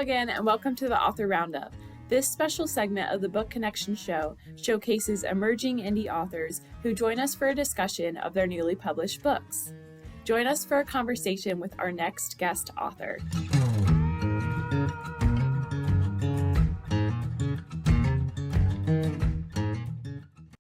again, and welcome to the Author Roundup. This special segment of the Book Connection show showcases emerging indie authors who join us for a discussion of their newly published books. Join us for a conversation with our next guest author.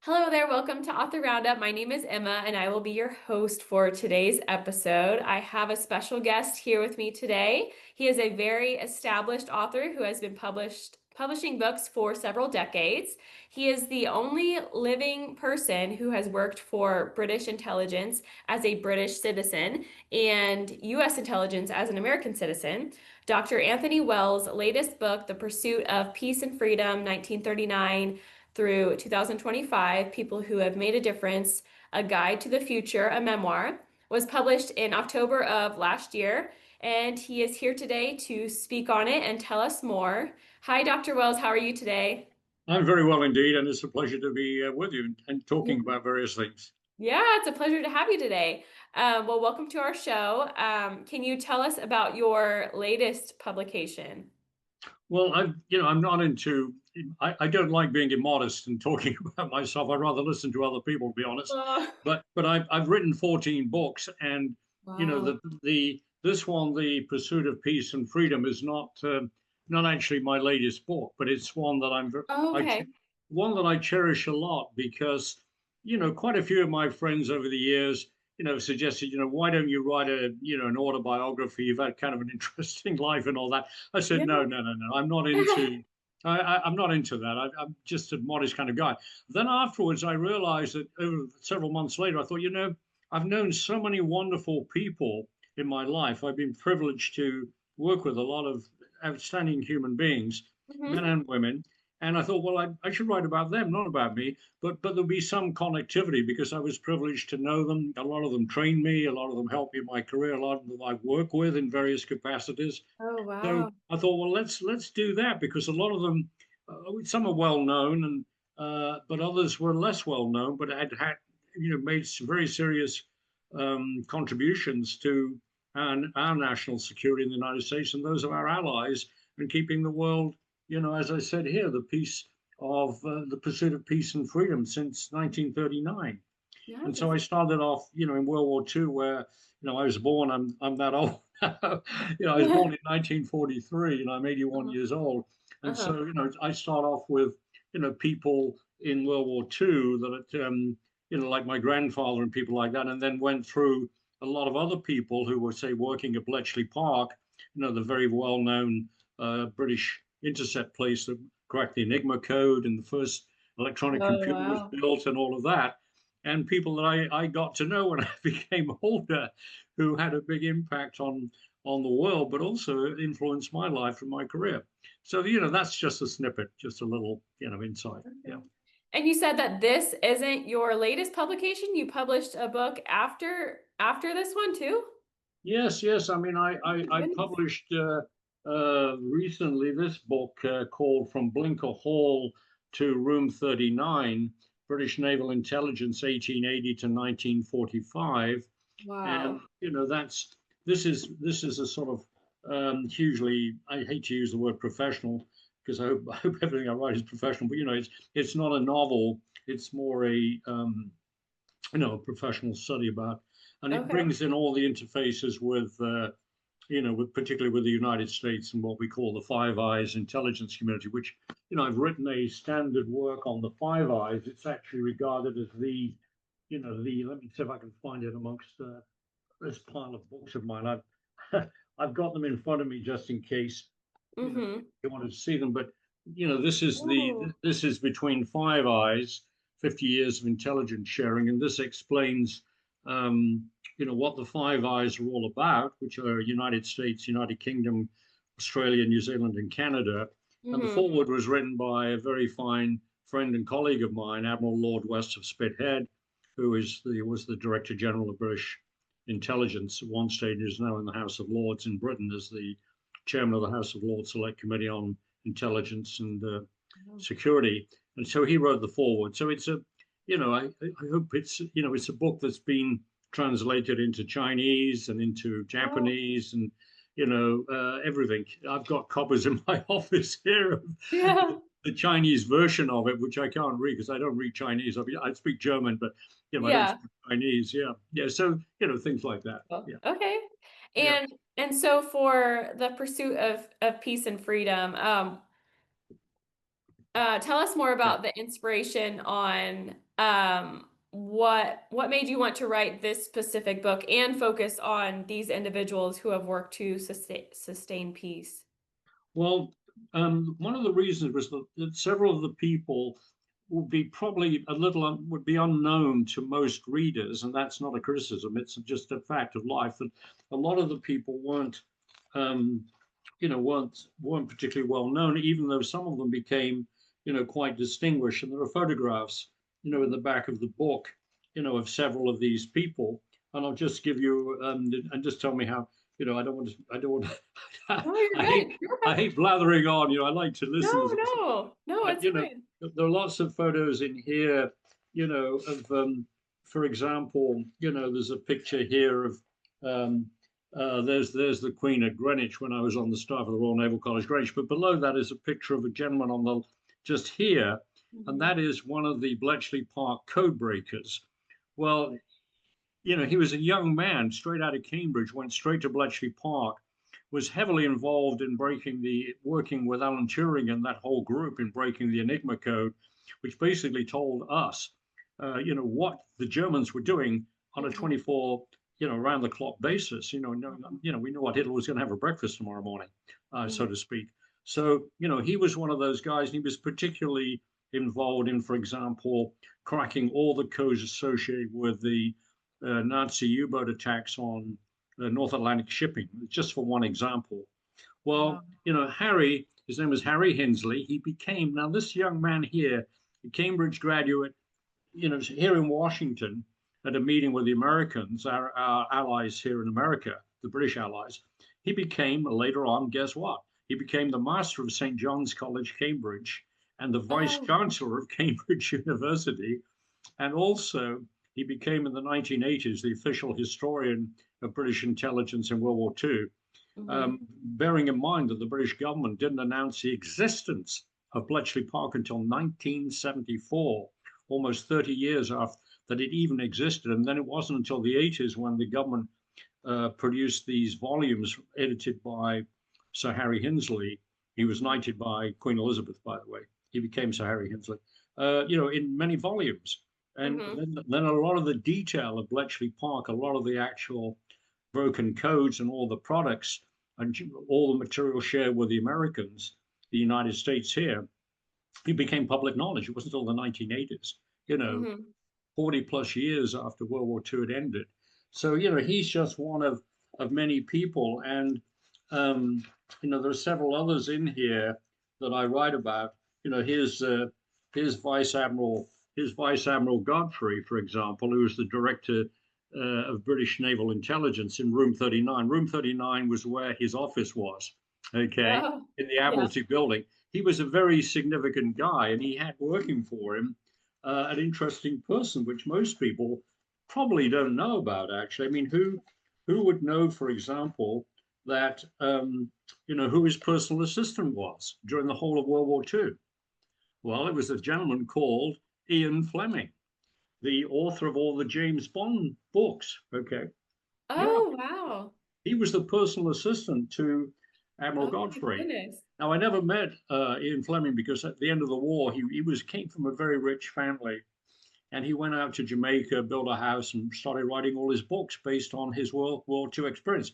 Hello there, welcome to Author Roundup. My name is Emma, and I will be your host for today's episode. I have a special guest here with me today. He is a very established author who has been publishing books for several decades. He is the only living person who has worked for British intelligence as a British citizen and U.S. intelligence as an American citizen. Dr. Anthony Wells' latest book, The Pursuit of Peace and Freedom, 1939 through 2025, People Who Have Made a Difference, A Guide to the Future, a memoir, was published in October of last year, and he is here today to speak on it and tell us more. Hi, Dr. Wells, how are you today? I'm very well indeed, and it's a pleasure to be with you and talking about various things. Yeah, it's a pleasure to have you today. Well, welcome to our show. Can you tell us about your latest publication? Well, I'm not into. I don't like being immodest and talking about myself. I'd rather listen to other people, to be honest. But I've written 14 books, and Wow. this one, The Pursuit of Peace and Freedom, is not actually my latest book, but it's one that Okay. one that I cherish a lot because quite a few of my friends over the years suggested, why don't you write an autobiography? You've had kind of an interesting life and all that. I said, Yeah. no. I'm not into. I'm not into that. I'm just a modest kind of guy. Then afterwards, I realized that several months later, I thought, I've known so many wonderful people in my life. I've been privileged to work with a lot of outstanding human beings, men and women. And I thought, well, I should write about them, not about me. But there'll be some connectivity because I was privileged to know them. A lot of them trained me. A lot of them helped me in my career. A lot of them I work with in various capacities. Oh, So wow. I thought, well, let's do that because a lot of them, some are well known, and but others were less well known, but had made some very serious contributions to our national security in the United States and those of our allies, and keeping the world, as I said here, the pursuit of peace and freedom since 1939. And so Nice. I started off, in World War II, where, I was born. I'm that old. I was born in 1943, and I'm 81 Uh-huh. years old. And Uh-huh. so, I start off with, people in World War II that, like my grandfather and people like that, and then went through a lot of other people who were, say, working at Bletchley Park, the very well-known British intercept place that cracked the Enigma code and the first electronic Oh, computer was wow. built and all of that, and people that I got to know when I became older, who had a big impact on the world, but also influenced my life and my career. So that's just a snippet, just a little insight. Yeah. Okay. And you said that this isn't your latest publication. You published a book after this one too? Yes. I mean, Oh my I goodness. published recently this book called From Blinker Hall to Room 39, British Naval Intelligence 1880 to 1945. And Wow. this is a sort of hugely, I hate to use the word professional because I hope everything I write is professional, but it's not a novel. It's more a professional study about, and it Okay. brings in all the interfaces with particularly with the United States and what we call the Five Eyes intelligence community, which I've written a standard work on the Five Eyes. It's actually regarded as the let me see if I can find it amongst this pile of books of mine. I've got them in front of me just in case Mm-hmm. you want to see them. But Oh. this is between Five Eyes, 50 years of intelligence sharing, and this explains what the Five Eyes are all about, which are United States, United Kingdom, Australia, New Zealand, and Canada. And the Mm-hmm. foreword was written by a very fine friend and colleague of mine, Admiral Lord West of Spithead, who was the Director General of British Intelligence at one stage, is now in the House of Lords in Britain as the chairman of the House of Lords Select Committee on Intelligence and Security. And so he wrote the foreword. So it's I hope it's a book that's been translated into Chinese and into Oh. Japanese, and everything. I've got copies in my office here of Yeah. the Chinese version of it, which I can't read because I don't read Chinese. I speak German, but I don't Yeah. speak Chinese. Yeah, yeah. So things like that. Cool. Yeah, Okay. yeah. And so for the pursuit of peace and freedom, tell us more Yeah. about the inspiration on what made you want to write this specific book and focus on these individuals who have worked to sustain peace. Well, one of the reasons was that several of the people would be probably would be unknown to most readers, and that's not a criticism. It's just a fact of life that a lot of the people um, weren't particularly well known, even though some of them became, quite distinguished. And there are photographs, in the back of the book, of several of these people. And I'll just give you and just tell me how, I don't want to, No, you're I hate, good. You're I okay. hate blathering on. I like to No, listen to this. no, But it's fine. there are lots of photos in here, of, for example, there's a picture here of there's the Queen at Greenwich when I was on the staff of the Royal Naval College, Greenwich. But below that is a picture of a gentleman on the just here, and Mhm. that is one of the Bletchley Park code breakers. Well, he was a young man straight out of Cambridge, went straight to Bletchley Park, was heavily involved in working with Alan Turing and that whole group in breaking the Enigma code, which basically told us, what the Germans were doing on a Mhm. 24, around the clock basis. We knew what Hitler was going to have for breakfast tomorrow morning, so Mhm. to speak. So, he was one of those guys, and he was particularly involved in, for example, cracking all the codes associated with the Nazi U-boat attacks on North Atlantic shipping, just for one example. Wow. Well, his name was Harry Hinsley. He became, now this young man here, a Cambridge graduate, here in Washington at a meeting with the Americans, our allies here in America, the British allies. He became, later on, guess what? He became the master of St. John's College, Cambridge, and the vice Oh, chancellor of Cambridge University. And also, he became in the 1980s the official historian of British intelligence in World War II, hmm. bearing in mind that the British government didn't announce the existence of Bletchley Park until 1974, almost 30 years after that it even existed. And then it wasn't until the 80s when the government produced these volumes edited by Sir Harry Hinsley. He was knighted by Queen Elizabeth, by the way. He became Sir Harry Hinsley, in many volumes. And Hmm. then a lot of the detail of Bletchley Park, a lot of the actual broken codes and all the products and all the material shared with the Americans, the United States here, it became public knowledge. It wasn't until the 1980s, you know, Hmm. 40 plus years after World War II had ended. So, he's just one of many people. And, there are several others in here that I write about. His Vice Admiral, his Vice Admiral Godfrey, for example, who was the director of British Naval Intelligence in Room 39. Room 39 was where his office was, okay, Oh, in the yeah. Admiralty building. He was a very significant guy, and he had working for him an interesting person, which most people probably don't know about. Actually, I mean, who would know, for example, that who his personal assistant was during the whole of World War II? Well, it was a gentleman called Ian Fleming, the author of all the James Bond books. Okay, yeah, Oh, wow. he was the personal assistant to Admiral Oh my Godfrey. goodness. Now, I never met Ian Fleming because at the end of the war, he came from a very rich family, and he went out to Jamaica, built a house, and started writing all his books based on his World War II experience.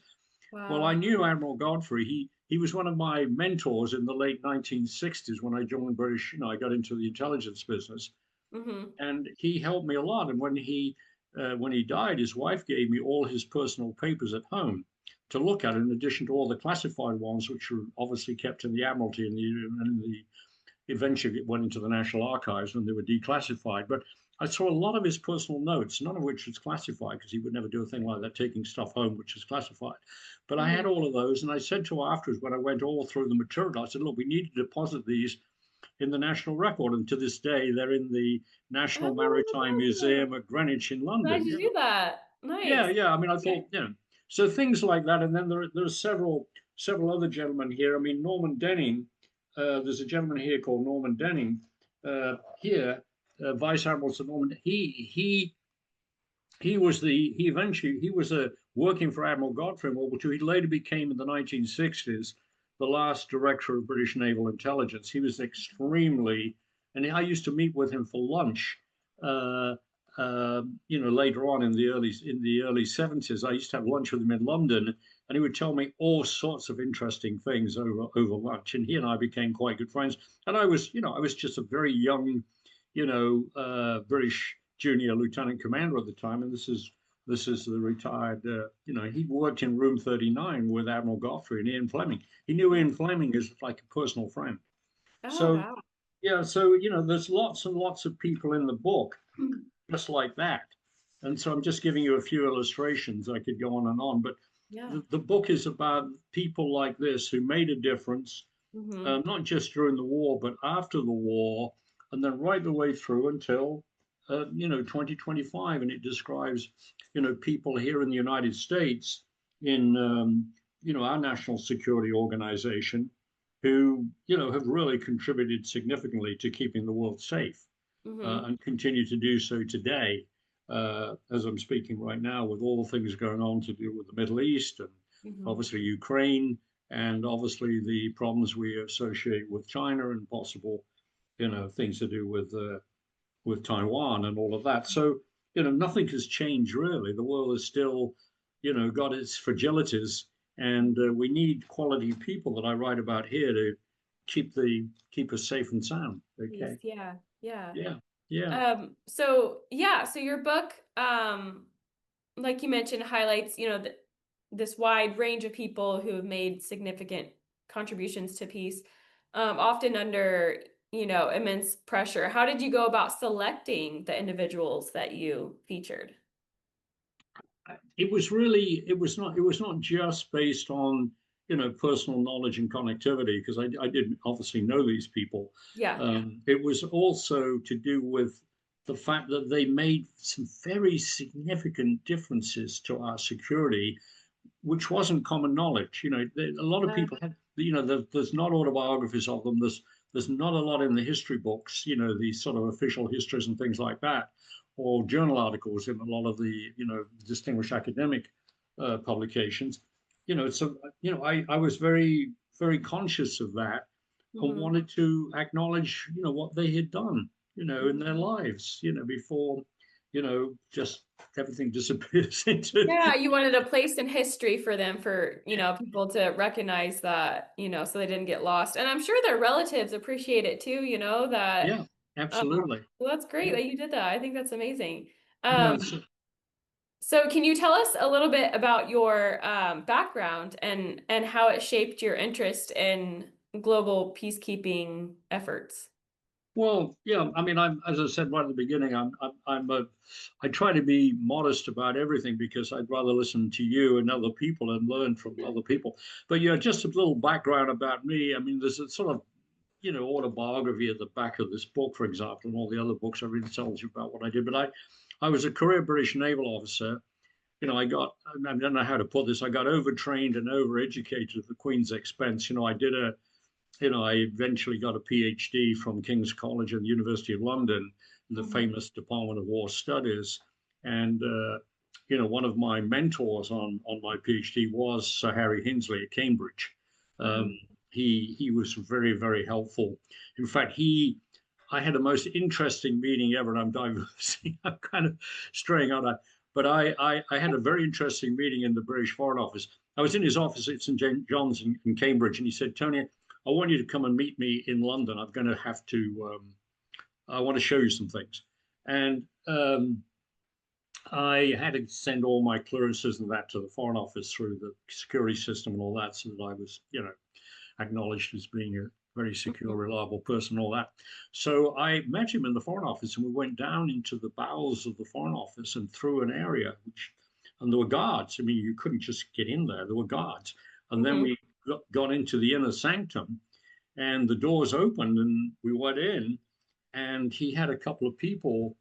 Well, I Wow. knew Admiral Godfrey. He was one of my mentors in the late 1960s when I joined British. I got into the intelligence business, Hmm. and he helped me a lot. And when he died, his wife gave me all his personal papers at home to look at, in addition to all the classified ones, which were obviously kept in the Admiralty and the eventually went into the National Archives when they were declassified. But I saw a lot of his personal notes, none of which was classified because he would never do a thing like that, taking stuff home which is classified. But I had Hmm. all of those, and I said to her afterwards when I went all through the material, I said, "Look, we need to deposit these in the National Record." And to this day, they're in the Oh, National Maritime awesome. Museum at Greenwich in Glad London. you do that. Yeah, Nice. yeah. I mean, I Okay. thought. So things like that, and then there are several other gentlemen here. I mean, Norman Denning. There's a gentleman here called Norman Denning. Here, Vice Admiral Sir Norman. He eventually he was working for Admiral Godfrey in World War II. He later became in the 1960s the last director of British Naval Intelligence. He was extremely, and I used to meet with him for lunch. Uh, Later on in the early 70s, I used to have lunch with him in London, and he would tell me all sorts of interesting things over lunch. And he and I became quite good friends. And I was just a very young, British junior lieutenant commander at the time, and this is the retired. He worked in room 39 with Admiral Godfrey and Ian Fleming. He knew Ian Fleming as like a personal friend. Oh, So wow. yeah, so there's lots and lots of people in the book just like that. And so I'm just giving you a few illustrations. I could go on and on, but Yeah. the book is about people like this who made a difference, Hmm. not just during the war, but after the war, and then right the way through until 2025. And it describes people here in the United States in our national security organization who have really contributed significantly to keeping the world safe, Hmm. and continue to do so today, as I'm speaking right now, with all the things going on to do with the Middle East and Hmm. obviously Ukraine, and obviously the problems we associate with China and possible, things to do with Taiwan and all of that. So, nothing has changed really. The world is still, got its fragilities, and we need quality people that I write about here to keep us safe and sound. Peace. Okay. Yeah. Yeah. Yeah. Yeah. So your book, like you mentioned, highlights, this wide range of people who have made significant contributions to peace, often under, immense pressure. How did you go about selecting the individuals that you featured? It was not just based on personal knowledge and connectivity, because I didn't obviously know these people. Yeah. It was also to do with the fact that they made some very significant differences to our security, which wasn't common knowledge. A lot of Uh, people had, there's not autobiographies of them. There's not a lot in the history books, these sort of official histories and things like that, or journal articles in a lot of the, distinguished academic publications. So, I was very, very conscious of that and mhm. wanted to acknowledge, what they had done, in their lives, before, just everything disappears into. Yeah, you wanted a place in history for them, for, people to recognize that, so they didn't get lost. And I'm sure their relatives appreciate it too, that, Yeah, absolutely. well, that's great Yeah, that you did that. I think that's amazing. yeah. Um, so can you tell us a little bit about your background and how it shaped your interest in global peacekeeping efforts? Well, yeah. I mean, as I said right at the beginning, I try to be modest about everything because I'd rather listen to you and other people and learn from other people. But yeah, just a little background about me. I mean, there's a sort of autobiography at the back of this book, for example, and all the other books I read tells you about what I did. But I was a career British naval officer. I don't know how to put this. I got overtrained and overeducated at the Queen's expense. I eventually got a PhD from King's College and the University of London, in the Mhm. famous Department of War Studies. And one of my mentors on my PhD was Sir Harry Hinsley at Cambridge. Um, Mhm. he was very, very helpful. In fact, I had the most interesting meeting ever, and I'm diversing. I'm kind of straying on that. But I had a very interesting meeting in the British Foreign Office. I was in his office at St. John's in Cambridge, and he said, Tony, I want you to come and meet me in London. I'm going to have to, I want to show you some things. And I had to send all my clearances and that to the Foreign Office through the security system and all that, so that I was, acknowledged as being a very secure, reliable person, all that. So I met him in the Foreign Office, and we went down into the bowels of the Foreign Office and through an area and there were guards. I mean, you couldn't just get in there. There were guards. And then Mhm. we got into the inner sanctum, and the doors opened, and we went in, and he had a couple of people,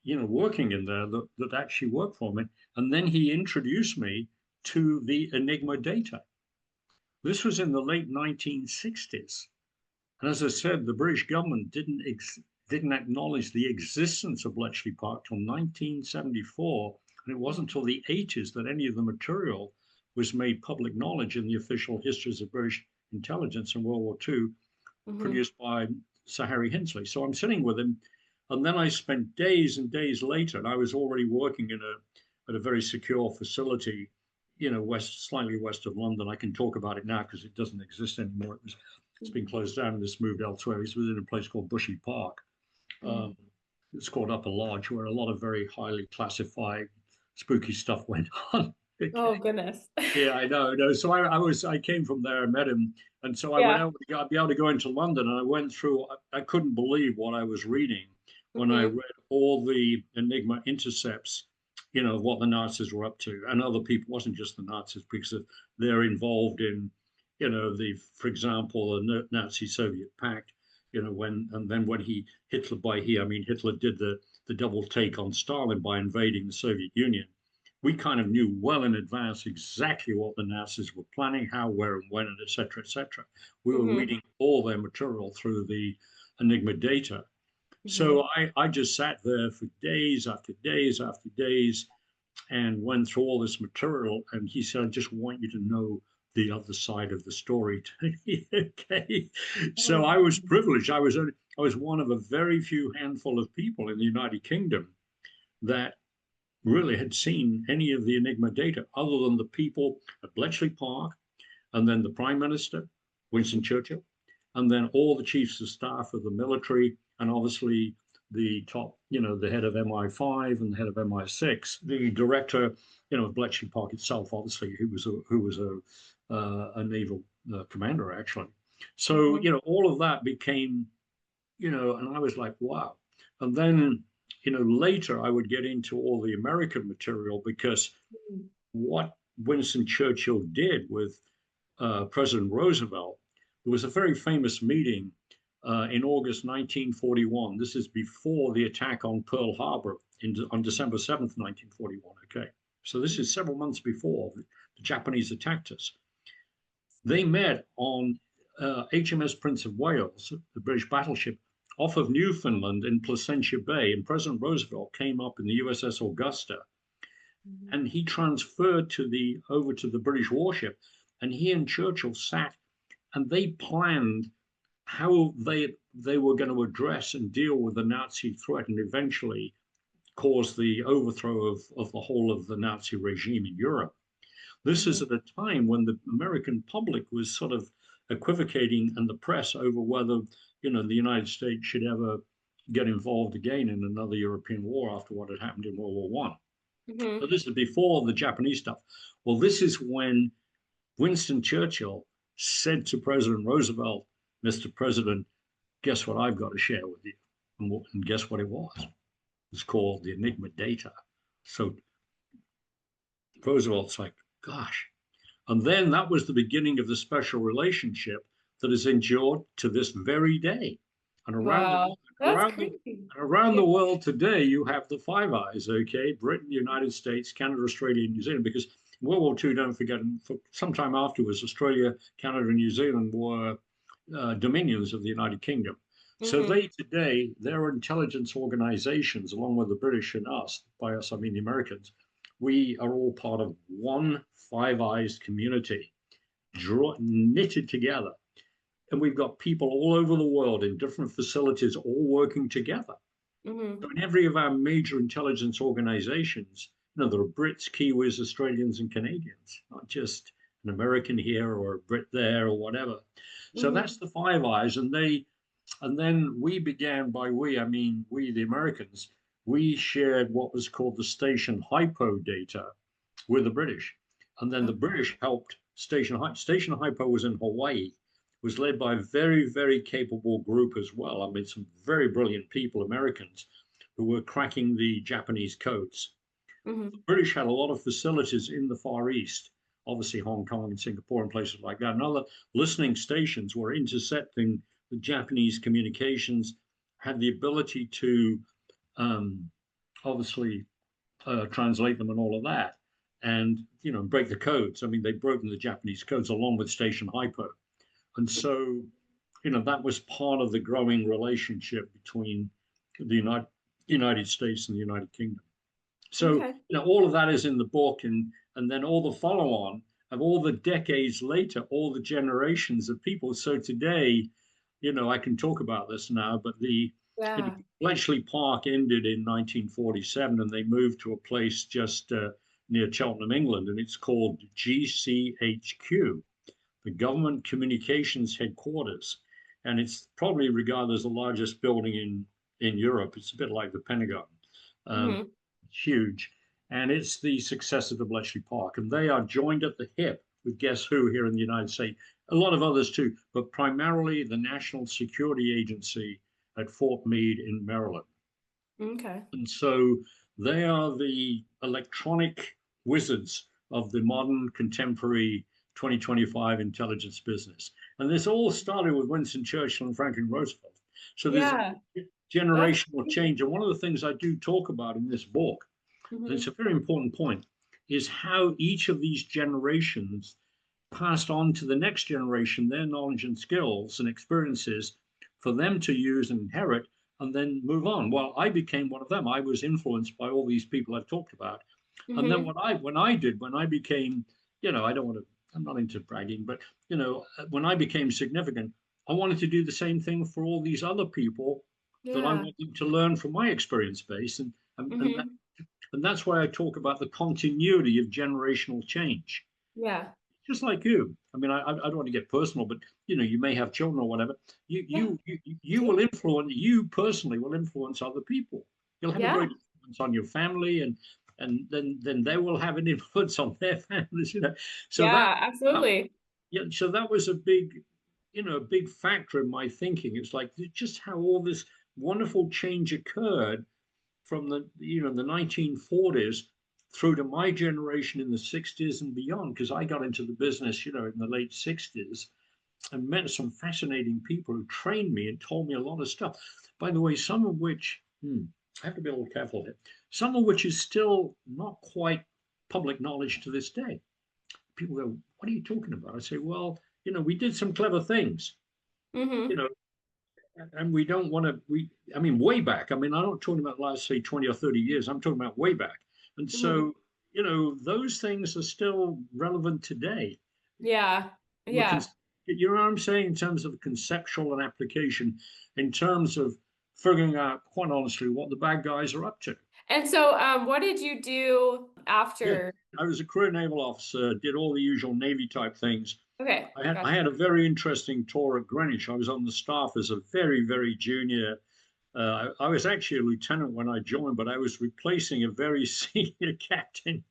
working in there that actually worked for me. And then he introduced me to the Enigma data. This was in the late 1960s. And as I said, the British government didn't acknowledge the existence of Bletchley Park till 1974. And it wasn't until the 80s that any of the material was made public knowledge in the official histories of British intelligence in World War II, produced by Sir Harry Hinsley. So I'm sitting with him, and then I spent days and days later, and I was already working at a very secure facility, slightly west of London. I can talk about it now because it doesn't exist anymore. It's been closed down and it's moved elsewhere. It's within a place called Bletchley Park. It's called Upper Lodge, where a lot of very highly classified, spooky stuff went on. Okay. Oh, goodness. Yeah, I know. No, so I came from there and met him, and so I went Yeah. out. I'd be able to go into London, and I went through. I couldn't believe what I was reading when I read all the Enigma intercepts. What the Nazis were up to, and other people. It wasn't just the Nazis, because they're involved in, for example, the Nazi Soviet pact. When Hitler did the double take on Stalin by invading the Soviet Union. We kind of knew well in advance exactly what the Nazis were planning, how, where, and when, and et cetera, et cetera. We were reading all their material through the Enigma data. So I just sat there for days after days after days and went through all this material. And he said, I just want you to know the other side of the story. Okay. So I was privileged. I was one of a very few handful of people in the United Kingdom that really had seen any of the Enigma data other than the people at Bletchley Park, and then the Prime Minister, Winston Churchill, and then all the chiefs of staff of the military, and obviously the top, the head of MI5 and the head of MI6, the director, of Bletchley Park itself, obviously, who was a naval commander, actually. So, all of that became, and I was like, wow. And then later I would get into all the American material, because what Winston Churchill did with President Roosevelt, there was a very famous meeting in August 1941. This is before the attack on Pearl Harbor on December 7th, 1941. Okay. So this is several months before the Japanese attacked us. They met on HMS Prince of Wales, the British battleship, off of Newfoundland in Placentia Bay, and President Roosevelt came up in the USS Augusta, and he transferred over to the British warship, and he and Churchill sat, and they planned how they were going to address and deal with the Nazi threat, and eventually cause the overthrow of the whole of the Nazi regime in Europe. This is at a time when the American public was sort of equivocating in the press over whether, the United States should ever get involved again in another European war after what had happened in World War One. So this is before the Japanese stuff. Well, this is when Winston Churchill said to President Roosevelt, Mr. President, guess what I've got to share with you? And guess what it was? It's called the Enigma data. So Roosevelt's like, gosh. And then that was the beginning of the special relationship that has endured to this very day. And Wow, that's crazy. around the world today, you have the Five Eyes, okay? Britain, the United States, Canada, Australia, and New Zealand, because World War II, don't forget, for sometime afterwards, Australia, Canada, and New Zealand were dominions of the United Kingdom. So they today, their intelligence organizations, along with the British and us, by us I mean the Americans, we are all part of one Five Eyes community, knitted together. And we've got people all over the world in different facilities, all working together. So in every of our major intelligence organizations, there are Brits, Kiwis, Australians, and Canadians, not just an American here or a Brit there or whatever. So that's the Five Eyes. And then we began, by we, I mean we, the Americans, we shared what was called the Station Hypo data with the British. And then the British helped Station Hypo was in Hawaii, was led by a very, very capable group as well. I mean, some very brilliant people, Americans, who were cracking the Japanese codes. The British had a lot of facilities in the Far East, obviously Hong Kong and Singapore and places like that. And other listening stations were intercepting the Japanese communications, had the ability to obviously translate them and all of that. and break the codes. I mean, they've broken the Japanese codes along with Station Hypo, and so that was part of the growing relationship between the United States and the United Kingdom. So Okay. all of that is in the book, and then all the follow-on of all the decades later, all the generations of people. So today, I can talk about this now, but Yeah. Bletchley Park ended in 1947, and they moved to a place just near Cheltenham, England, and it's called GCHQ, the Government Communications Headquarters, and it's probably regarded as the largest building in Europe. It's a bit like the Pentagon. Um, Hmm. Huge. And it's the successor to Bletchley Park. And they are joined at the hip with Guess Who here in the United States, a lot of others too, but primarily the National Security Agency at Fort Meade in Maryland. Okay. And so they are the electronic wizards of the modern contemporary 2025 intelligence business. And this all started with Winston Churchill and Franklin Roosevelt. So there's a Yeah. That's generational change. And one of the things I do talk about in this book, and it's hmm a very important point, is how each of these generations passed on to the next generation their knowledge and skills and experiences for them to use and inherit and then move on. Well, I became one of them. I was influenced by all these people I've talked about. And then hmm when I became, I don't want to, I'm not into bragging, but when I became significant, I wanted to do the same thing for all these other people that I Yeah. want them to learn from my experience base. hmm And that's why I talk about the continuity of generational change. Yeah. Just like you. I mean, I don't want to get personal, but you may have children or whatever. You Yeah. you you, you will Do. influence. You personally will influence other people. You'll have a Yeah. great influence on your family, and then they will have an influence on their families. So Yeah. that Absolutely. yeah. So that was a big a big factor in my thinking. It's like just how all this wonderful change occurred from the 1940s through to my generation in the 60s and beyond, because I got into the business in the late 60s and met some fascinating people who trained me and told me a lot of stuff, by the way, some of which I have to be a little careful here, some of which is still not quite public knowledge to this day. People go, what are you talking about? I say, well, we did some clever things, you hmm know and we don't want to I mean, way back. I mean, I'm not talking about the last, say, 20 or 30 years. I'm talking about way back. And hmm so those things are still relevant today. Yeah. We're Yeah. you know what I'm saying, in terms of conceptual and application, in terms of figuring out, quite honestly, what the bad guys are up to. And so, what did you do Yeah, after? I was a career naval officer, did all the usual Navy type things. Okay. I Gotcha. had a very interesting tour at Greenwich. I was on the staff as a very, very junior. I was actually a lieutenant when I joined, but I was replacing a very senior captain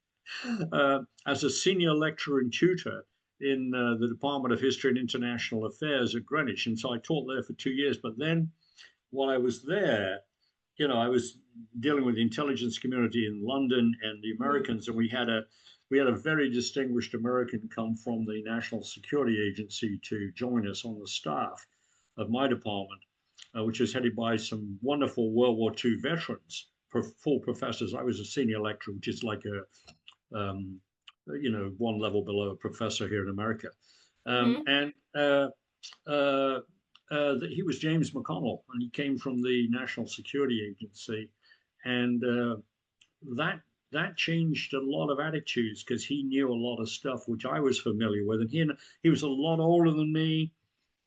as a senior lecturer and tutor in the Department of History and International Affairs at Greenwich. And so I taught there for 2 years. But then while I was there, I was dealing with the intelligence community in London and the Mhm. Americans, and we had a very distinguished American come from the National Security Agency to join us on the staff of my department, which was headed by some wonderful World War II veterans, full professors. I was a senior lecturer, which is like um, one level below a professor here in America, Mhm. and uh, he was James McConnell, and he came from the National Security Agency, and that that changed a lot of attitudes because he knew a lot of stuff which I was familiar with, and he was a lot older than me.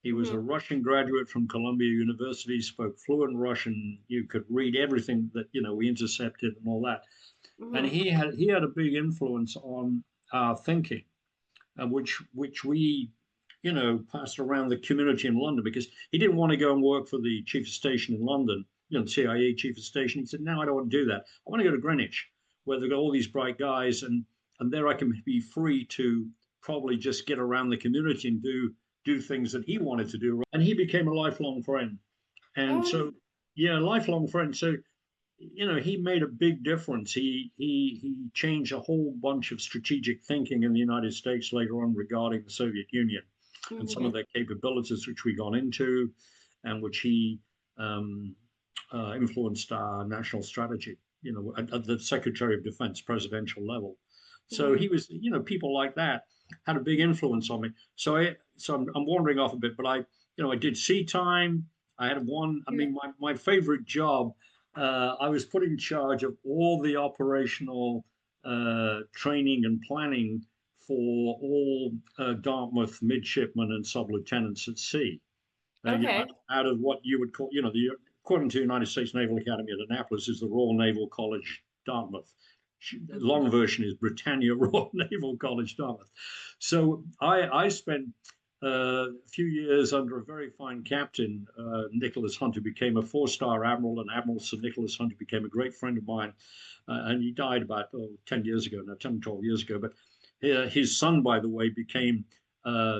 He was a Mhm. Russian graduate from Columbia University, spoke fluent Russian. You could read everything that we intercepted and all that, and Mhm. he had a big influence on our thinking, which we passed around the community in London, because he didn't want to go and work for the chief of station in London, CIA chief of station. He said, no, I don't want to do that. I want to go to Greenwich, where they've got all these bright guys, and there I can be free to probably just get around the community and do things that he wanted to do. And he became a lifelong friend. And Oh, so, yeah, lifelong friend. So he made a big difference. He changed a whole bunch of strategic thinking in the United States later on regarding the Soviet Union and some of mhm. their capabilities, which we got into, and which he um, influenced our national strategy. At the Secretary of Defense presidential level. So he was, you know, people like that had a big influence on me. So I'm wandering off a bit, but I did sea time. I had one. I Yeah. mean, my favorite job. I was put in charge of all the operational training and planning for all Dartmouth midshipmen and sub-lieutenants at sea. Okay. Out of what you would call, according to the United States Naval Academy at Annapolis, is the Royal Naval College, Dartmouth. Mhm. Long version is Britannia Royal Naval College, Dartmouth. So I spent a few years under a very fine captain, Nicholas Hunt, who became a four-star admiral, and Admiral Sir Nicholas Hunt, who became a great friend of mine. And he died about 10 years ago, now 10, 12 years ago. But his son, by the way, became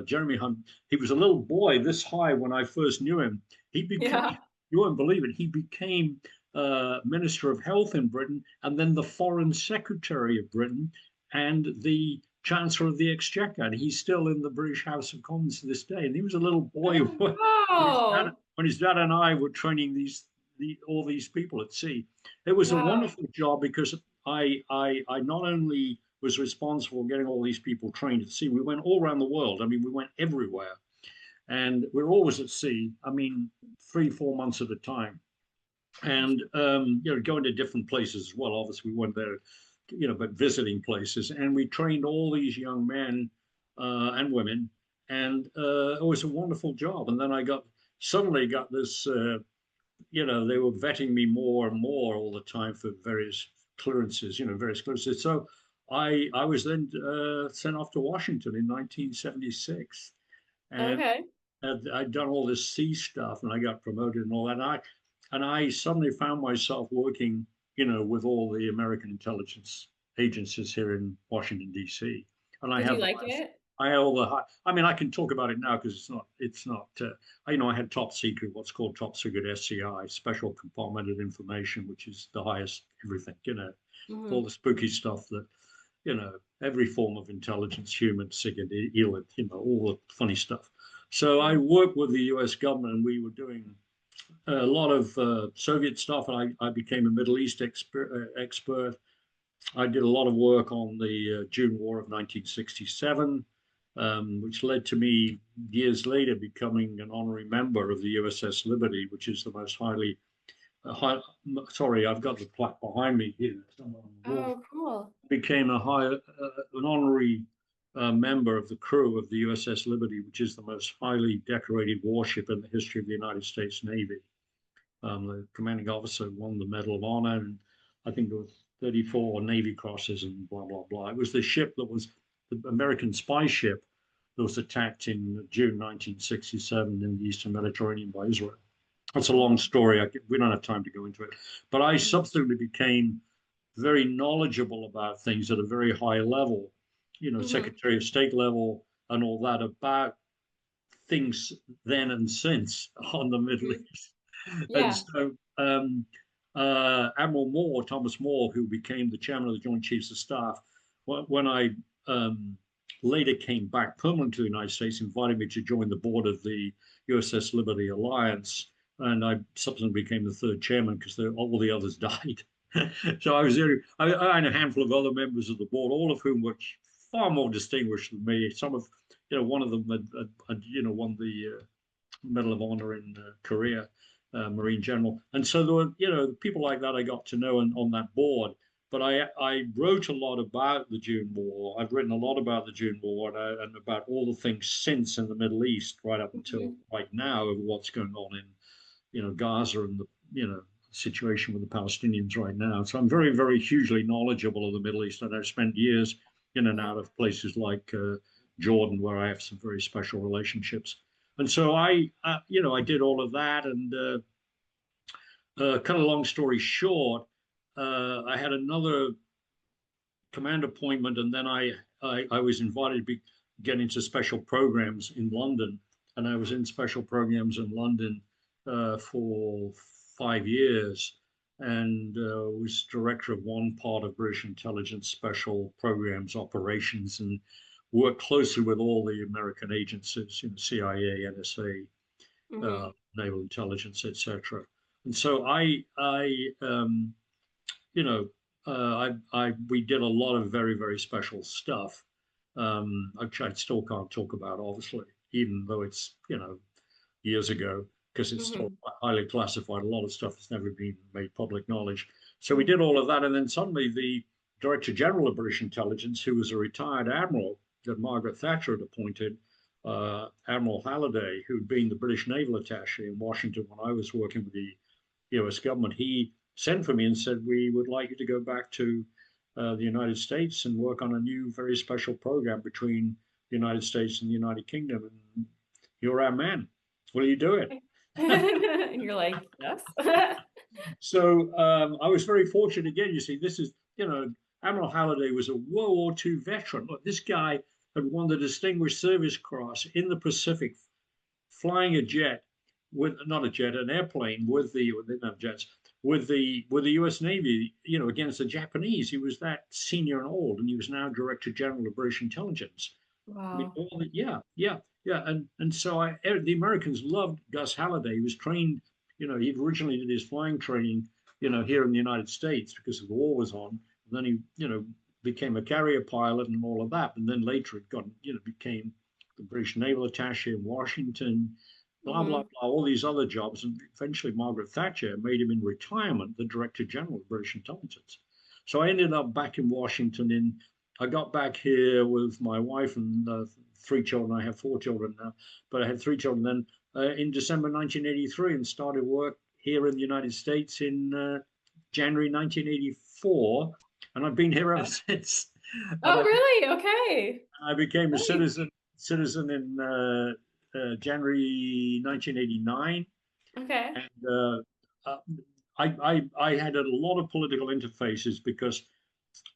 Jeremy Hunt. He was a little boy this high when I first knew him. He became, Yeah. you won't believe it, he became Minister of Health in Britain, and then the Foreign Secretary of Britain, and the Chancellor of the Exchequer. And he's still in the British House of Commons to this day. And he was a little boy when Oh, his dad and I were training all these people at sea. It was a wow. wonderful job because I not only was responsible for getting all these people trained at sea. We went all around the world. I mean, we went everywhere, and we were always at sea. I mean, 3, 4 months at a time, and going to different places as well. Obviously, we went there, but visiting places, and we trained all these young men and women, and it was a wonderful job. And then I suddenly got this. They were vetting me more and more all the time for various clearances, various clearances. So I was then sent off to Washington in 1976, and Okay. I'd done all this sea stuff, and I got promoted and all that. And I suddenly found myself working, with all the American intelligence agencies here in Washington D.C. And I Did have you the like highest. it? I have all the high. I mean, I can talk about it now because it's not. I had top secret, what's called top secret SCI, special compartmented information, which is the highest everything. All Hmm. the spooky stuff that every form of intelligence, human, SIGINT, ELINT, all the funny stuff. So I worked with the U.S. government, and we were doing a lot of Soviet stuff, and I became a Middle East expert. I did a lot of work on the June War of 1967, which led to me years later becoming an honorary member of the USS Liberty, which is the most sorry, I've got the plaque behind me here. Somewhere on the wall. Oh, cool. Became an honorary member of the crew of the USS Liberty, which is the most highly decorated warship in the history of the United States Navy. The commanding officer won the Medal of Honor, and I think there was 34 Navy crosses and blah blah blah. It was the ship that was the American spy ship that was attacked in June 1967 in the Eastern Mediterranean by Israel. That's a long story. We don't have time to go into it. But I subsequently became very knowledgeable about things at a very high level, Hmm. Secretary of State level and all that about things then and since on the Middle Hmm. East. And Yeah. so Admiral Moore, Thomas Moore, who became the chairman of the Joint Chiefs of Staff, when I um, later came back permanently to the United States, invited me to join the board of the USS Liberty Alliance. And I subsequently became the third chairman because all the others died. So I was there. I and a handful of other members of the board, all of whom were far more distinguished than me. Some of, one of them had won the Medal of Honor in Korea, Marine General. And so there were, people like that I got to know on that board. But I wrote a lot about the June War. I've written a lot about the June War and about all the things since in the Middle East, right up until Hmm. right now, of what's going on in, Gaza and the, situation with the Palestinians right now. So I'm very, very hugely knowledgeable of the Middle East, and I've spent years in and out of places like Jordan, where I have some very special relationships. And so I did all of that, and cut a long story short, I had another command appointment, and then I was invited to get into special programs in London, and I was in special programs in London for 5 years, and was director of one part of British intelligence special programs operations, and worked closely with all the American agencies, CIA, NSA, Hmm. naval intelligence, etc. And so I you know, we did a lot of very, very special stuff, which I still can't talk about, obviously, even though it's, years ago, because it's still Hmm. highly classified. A lot of stuff has never been made public knowledge. So we Hmm. did all of that. And then suddenly the Director General of British Intelligence, who was a retired admiral that Margaret Thatcher had appointed, Admiral Halliday, who'd been the British naval attaché in Washington when I was working with the U.S. government, he sent for me and said, "We would like you to go back to the United States and work on a new, very special program between the United States and the United Kingdom. And you're our man. Will you do it?" And you're like, yes. So I was very fortunate again. You see, this is, Admiral Halliday was a World War II veteran. Look, this guy had won the Distinguished Service Cross in the Pacific, flying a jet with not a jet, an airplane with the they didn't have jets with the U.S. Navy, against the Japanese. He was that senior and old, and he was now Director General of British Intelligence. I mean, Wow. all the, yeah, yeah, yeah, and so the Americans loved Gus Halliday. He was trained, he originally did his flying training, here in the United States because the war was on. And then he, became a carrier pilot and all of that. And then later it got, became the British naval attaché in Washington, blah blah Hmm. blah, all these other jobs. And eventually Margaret Thatcher made him in retirement the Director General of British Intelligence. So I ended up back in Washington in I got back here with my wife and three children. I have four children now, but I had three children then in December 1983 and started work here in the United States in January 1984. And I've been here ever Okay. since. And Oh, really? Okay. I became a Nice. citizen in January 1989. Okay. And uh, I had a lot of political interfaces because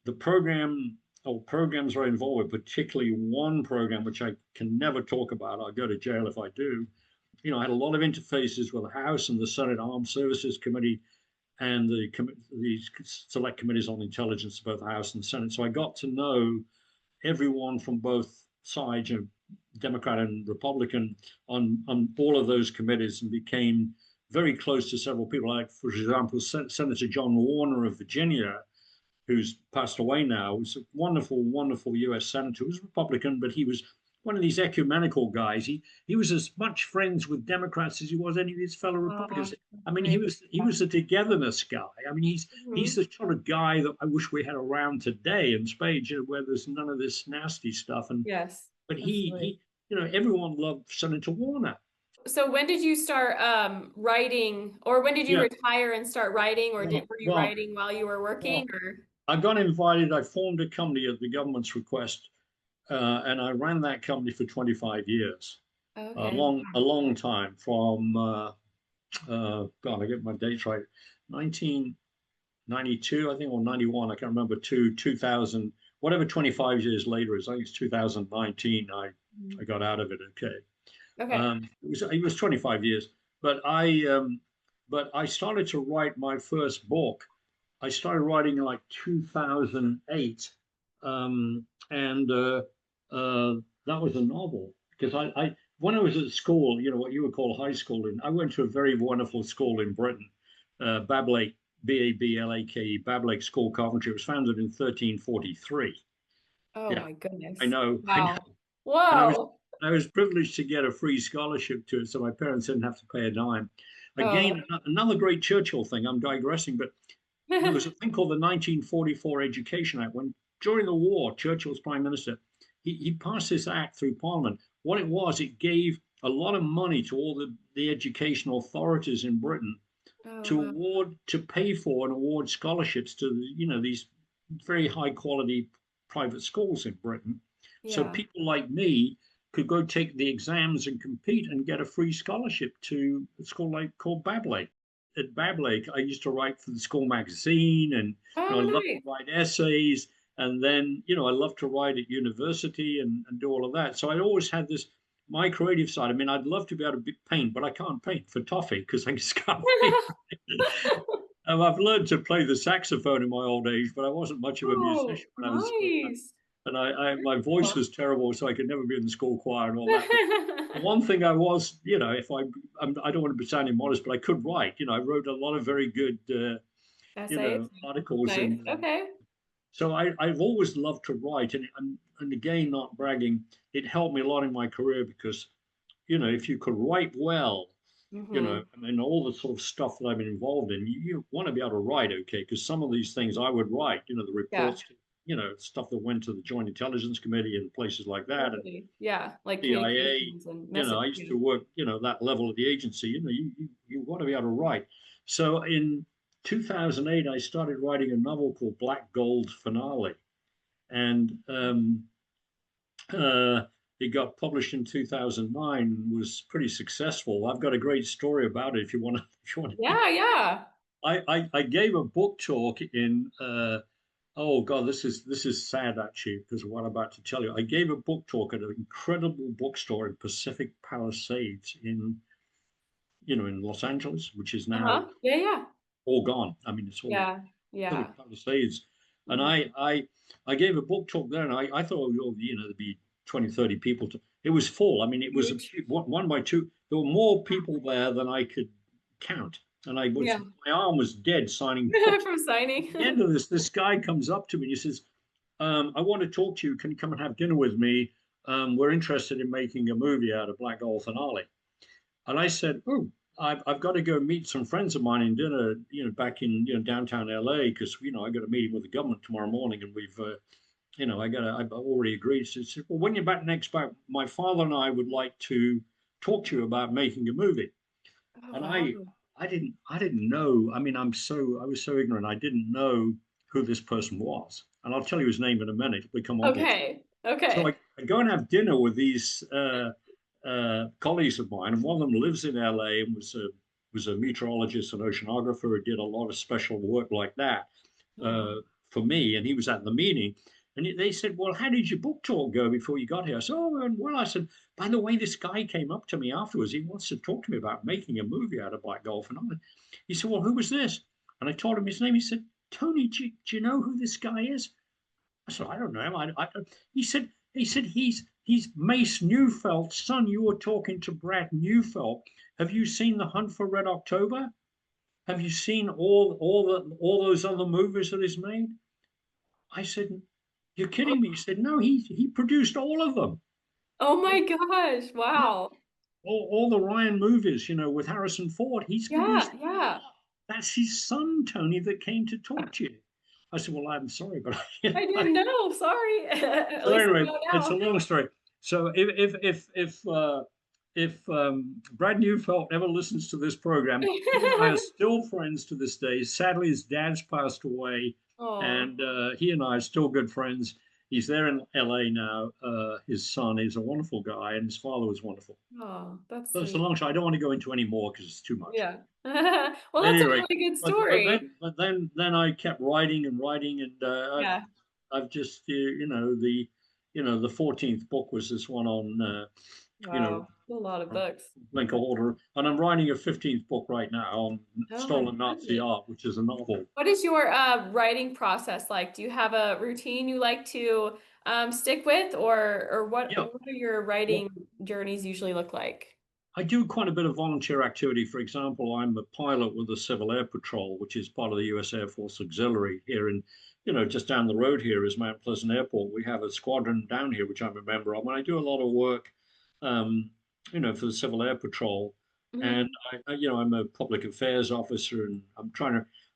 the program or programs I involved with, particularly one program which I can never talk about. I'll go to jail if I do. I had a lot of interfaces with the House and the Senate Armed Services Committee and the select committees on intelligence of both the House and the Senate. So I got to know everyone from both sides, Democrat and Republican, on all of those committees, and became very close to several people, like, for example, Senator John Warner of Virginia, who's passed away now, was a wonderful, wonderful U.S. senator. He was Republican, but he was one of these ecumenical guys. He was as much friends with Democrats as he was any of his fellow Republicans. I mean, he Nice. was he was a togetherness guy. I mean, he's Hmm. the sort of guy that I wish we had around today in spades, where there's none of this nasty stuff. And Yes, but absolutely. everyone loved Senator Warner. So when did you start writing, or when did you Yeah. retire and start writing, or Well, were you well, writing while you were working, well, or? I got invited. I formed a company at the government's request, and I ran that company for 25 years, Okay. a long time from God, I get my dates right, 1992, I think, or 91, I can't remember, to 2000, whatever 25 years later is. I think it's 2019. I Mhm. got out of it. Okay, Okay. it was 25 years, but I started to write my first book. I started writing in like 2008, and that was a novel because when I was at school, what you would call high school, and I went to a very wonderful school in Britain, Bablake, Bablake, Bablake School, Coventry. It was founded in 1343. Oh Yeah, my I goodness. know, I know, Wow. and Whoa. I was privileged to get a free scholarship to it, so my parents didn't have to pay a dime. Oh. Again, another great Churchill thing. I'm digressing, but there was a thing called the 1944 Education Act. When during the war, Churchill was prime minister, he passed this act through Parliament. What it was, it gave a lot of money to all the educational authorities in Britain Oh, to wow. award, to pay for and award scholarships to, these very high quality private schools in Britain. So Yeah. people like me could go take the exams and compete and get a free scholarship to a school like called Bablake. At Bablake, I used to write for the school magazine, and I Oh, love to nice. write essays. And then, I love to write at university and do all of that. So I always had this my creative side. I mean, I'd love to be able to paint, but I can't paint for toffee because I just can't paint. I've learned to play the saxophone in my old age, but I wasn't much of a Oh, musician when I was growing up. nice. And Very my voice cool. was terrible, so I could never be in the school choir and all that. But the one thing I was, if I don't want to be sounding modest, but I could write. I wrote a lot of very good Essays. articles Nice. in. Okay. So I've always loved to write, and again, not bragging, it helped me a lot in my career because if you could write well, Hmm. I mean, all the sort of stuff that I've been involved in, you want to be able to write okay, because some of these things I would write, the Yeah. reports, stuff that went to the Joint Intelligence Committee and places like that, and Totally. Yeah. Like CIA. communications and I used to messaging. work, that level of the agency. You want to be able to write. So in 2008, I started writing a novel called Black Gold Finale, and uh, it got published in 2009 and was pretty successful. I've got a great story about it if you want to. If you want to. Yeah. Yeah. I gave a book talk in. Oh God, this is sad actually because of what I'm about to tell you. I gave a book talk at an incredible bookstore in Pacific Palisades in Los Angeles, which is now Uh-huh. Yeah. Yeah. all gone. I mean, it's all Yeah. Yeah. Pacific Palisades. And Mhm. I gave a book talk there, and I thought, there'd be 20, 30 people. It was full. I mean, it was Huge. one by two. There were more people there than I could count. And Yeah. my arm was dead signing books. From signing. At the end of this guy comes up to me and he says, I want to talk to you. Can you come and have dinner with me? We're interested in making a movie out of Black Gold Finale. And I said, oh, I've got to go meet some friends of mine in dinner, back in downtown LA because I got a meeting with the government tomorrow morning, and we've I've already agreed. So she said, well, when you're back next back, my father and I would like to talk to you about making a movie. Oh, And wow. I didn't know. I mean, I was so ignorant. I didn't know who this person was, and I'll tell you his name in a minute. It'll become obvious. Okay. So Okay. I go and have dinner with these colleagues of mine, and one of them lives in LA and was a meteorologist and oceanographer who did a lot of special work like that Oh, uh, for me. And he was at the meeting, and they said, "Well, how did your book tour go before you got here?" I said, "Oh, and well," I said, "By the way, this guy came up to me afterwards. He wants to talk to me about making a movie out of Black Gold Phenomenon." He said, "Well, who was this?" And I told him his name. He said, "Tony, do you know who this guy is?" I said, I don't know him. He said he's Mace Neufeld's son. You were talking to Brad Neufeld. Have you seen The Hunt for Red October? Have you seen all those other movies that he's made? I said, you're kidding me. He said, no, he produced all of them. oh All, my gosh. yeah, Wow. all the Ryan movies, with Harrison Ford. He's Yeah. produced all of Yeah. that. That's his son, Tony, that came to talk to you. I said, well, I'm sorry, but I didn't know. Sorry. At so least I anyway, know it's a now. long story. So if Brad Neufeld ever listens to this program, he and I are still friends to this day. Sadly, his dad's passed away, Oh, and he and I are still good friends. He's there in LA now. His son is a wonderful guy, and his father was wonderful. oh, that's So it's a sweet. long story. I don't want to go into any more because it's too much. Yeah. Well, that's a Anyway, really good but story. then I kept writing and writing, and Yeah. I've just the 14th book was this one on you know Wow. A lot of books. Blinker Order, and I'm writing a 15th book right now on Oh my stolen Nazi goodness. art, which is a novel. What is your writing process like? Do you have a routine you like to stick with, or Yeah, what are your writing well, journeys usually look like? I do quite a bit of volunteer activity. For example, I'm a pilot with the Civil Air Patrol, which is part of the U.S. Air Force Auxiliary here in, just down the road here is Mount Pleasant Airport. We have a squadron down here, which I'm a member of. And I do a lot of work, um, for the Civil Air Patrol. Hmm. And I'm a public affairs officer, and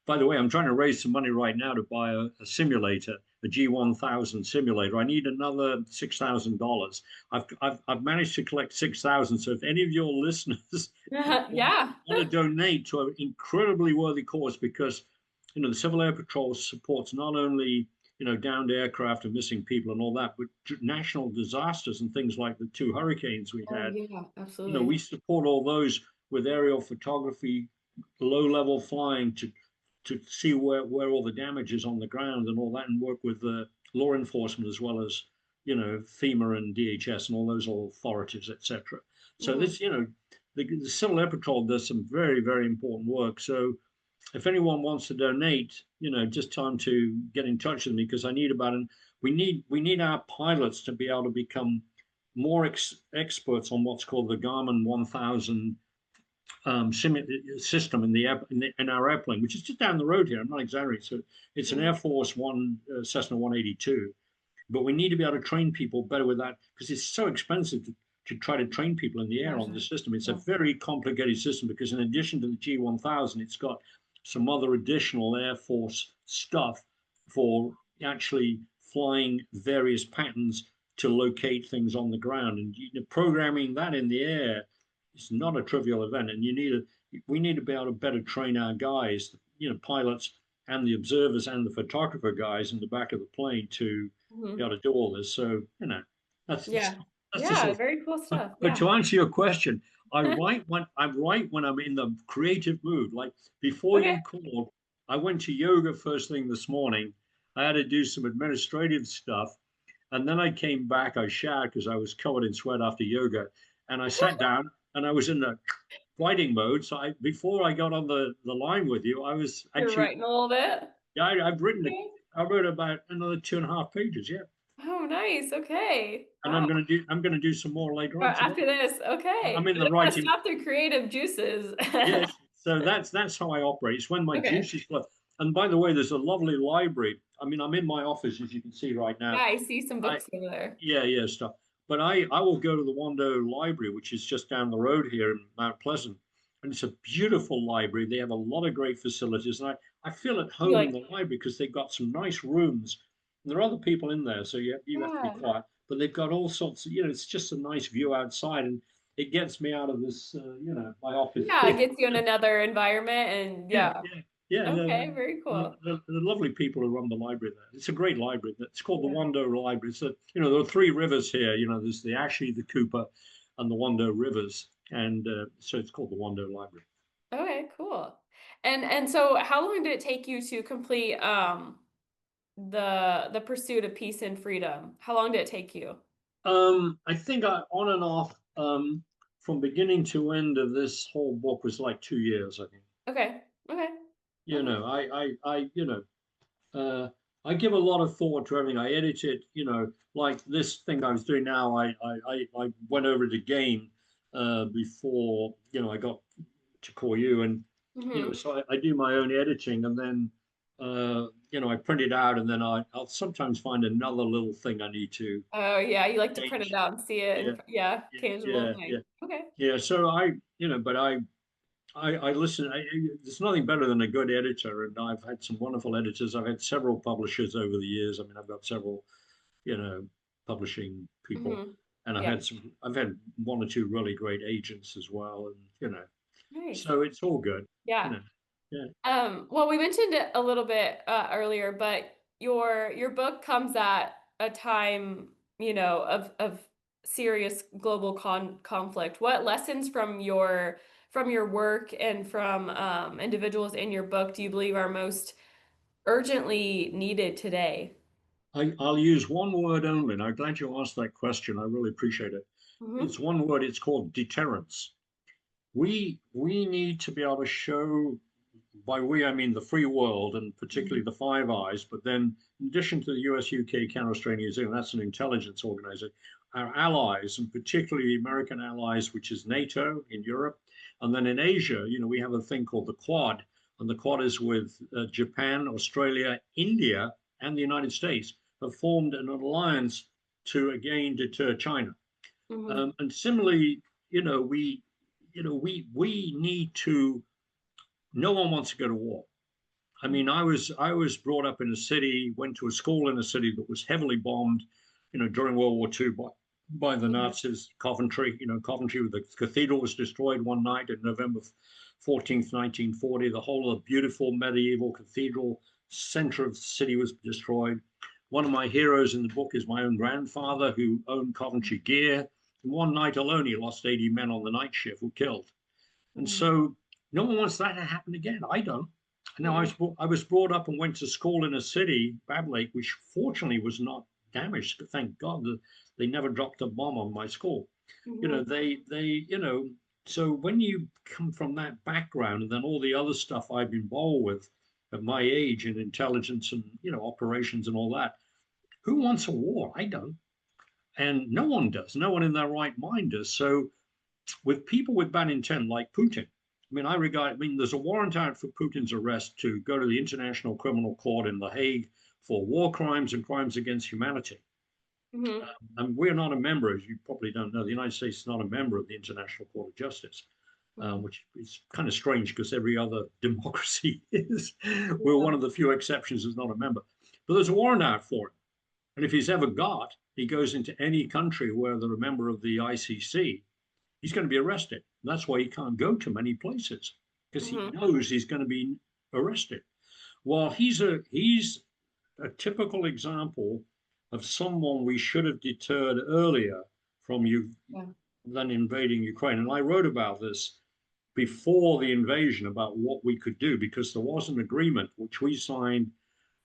by the way, I'm trying to raise some money right now to buy a simulator, a G1000 simulator. I need another $6,000. I've managed to collect 6,000. So if any of your listeners Yeah. want to donate to an incredibly worthy cause, because the Civil Air Patrol supports not only downed aircraft and missing people and all that, but national disasters and things like the two hurricanes we Oh had. yeah, We absolutely. support all those with aerial photography, low level flying to see where all the damage is on the ground and all that, and work with law enforcement as well as FEMA and DHS and all those authorities, etc. So Hmm. this, the Civil Air Patrol does some very, very important work. So if anyone wants to donate, just time to get in touch with me because I need about, and we need our pilots to be able to become more experts on what's called the Garmin 1000 system in in our airplane, which is just down the road here. I'm not exaggerating. So it's an Air Force One Cessna 182, but we need to be able to train people better with that because it's so expensive to try to train people in the air on the Imagine. system. It's a Yeah. very complicated system because in addition to the G1000, it's got some other additional Air Force stuff for actually flying various patterns to locate things on the ground. And programming that in the air is not a trivial event. And we need to be able to better train our guys, pilots and the observers and the photographer guys in the back of the plane to be Mhm. able to do all this. So, that's Yeah. that's the Yeah, sort of. very cool stuff. But Yeah. to answer your question, I write when I'm in the creative mood. Like before Okay. you called, I went to yoga first thing this morning. I had to do some administrative stuff, and then I came back. I showered because I was covered in sweat after yoga, and I sat down and I was in the writing mode. So before I got on the line with you, I was You're actually. writing a little bit. Yeah, Okay. I wrote about another 2.5 pages. Yeah, Oh, nice. Okay. and Wow. I'm gonna do some more later on today. After this, I'm okay. in You the don't want to writing. stop their creative juices. Yes, so that's how I operate. It's when my Okay. juices flow. And by the way, there's a lovely library. I mean, I'm in my office as you can see right Yeah, now. I see some I books over there. Yeah, stuff. But I will go to the Wando Library, which is just down the road here in Mount Pleasant, and it's a beautiful library. They have a lot of great facilities, and I feel at You home in like, the library because they've got some nice rooms. And there are other people in there, so you have to be yeah. quiet. But they've got all sorts of, it's just a nice view outside, and it gets me out of this, my office Yeah, it here. gets you in another environment and Yeah, yeah. yeah, yeah. Okay, very cool. The lovely people who run the library there. It's a great library. It's called the Yeah. Wando Library. So, there are three rivers here. There's the Ashley, the Cooper, and the Wando rivers. And so it's called the Wando Library. Okay, cool. And so how long did it take you to complete the pursuit of peace and freedom? How long did it take you? I think on and off from beginning to end of this whole book was like 2 years, I think. Okay. Okay. Okay. Uh, I give a lot of thought to everything. I edit it, like this thing I was doing now. I went over it again before, I got to call you, and Hmm. so I do my own editing, and then I print it out, and then I'll sometimes find another little thing I need to Oh yeah, you like to print it change. out and see it Yeah, and yeah, yeah, tangible yeah, thing. yeah, Okay. yeah. So but I listen. There's nothing better than a good editor, and I've had some wonderful editors. I've had several publishers over the years. I mean, I've got several, publishing people, Hmm. and Yeah. I've had one or two really great agents as well, and Nice. so it's all good, you Yeah. know. Yeah, Well, we mentioned it a little bit earlier, but your book comes at a time, of serious global conflict. What lessons from your work and from individuals in your book do you believe are most urgently needed today? I'll use one word only, and I'm glad you asked that question. I really appreciate it. It's Hmm. one word. It's called deterrence. We need to be able to show, by we I mean the free world and particularly the Five Eyes, but then in addition to the U.S. U.K. Counter Australia New Zealand, that's an intelligence organization, our allies and particularly the American allies, which is NATO in Europe, and then in Asia, we have a thing called the Quad, and the Quad is with Japan, Australia, India, and the United States have formed an alliance to again deter China. Hmm. And similarly, you know, we, we need to. No one wants to go to war. I mean, I was brought up in a city, went to a school in a city that was heavily bombed, during World War II by the Hmm. Nazis. Coventry, Coventry, the cathedral was destroyed one night on November 14th, 1940. The whole of the beautiful medieval cathedral center of the city was destroyed. One of my heroes in the book is my own grandfather who owned Coventry Gear. And one night alone, he lost 80 men on the night shift were killed. And so no one wants that to happen again. I don't. Now, Hmm. I was brought up and went to school in a city, Lake, which fortunately was not damaged. Thank God that they never dropped a bomb on my school. Hmm. So when you come from that background and then all the other stuff I've been involved with at my age in intelligence and, operations and all that, who wants a war? I don't. And no one does. No one in their right mind does. So with people with bad intent like Putin. mean, I mean, there's a warrant out for Putin's arrest to go to the International Criminal Court in The Hague for war crimes and crimes against humanity. Mm-hmm. And we're not a member, as you probably don't know, the United States is not a member of the International Court of Justice, Mm-hmm. which is kind of strange because every other democracy is. We're Yeah. one of the few exceptions that's not a member. But there's a warrant out for him. And if he's ever got, he goes into any country where they're a member of the ICC, he's going to be arrested. That's why he can't go to many places because he Mm-hmm. knows he's going to be arrested. Well, he's a typical example of someone we should have deterred earlier from you Yeah. than invading Ukraine. And I wrote about this before the invasion about what we could do because there was an agreement which we signed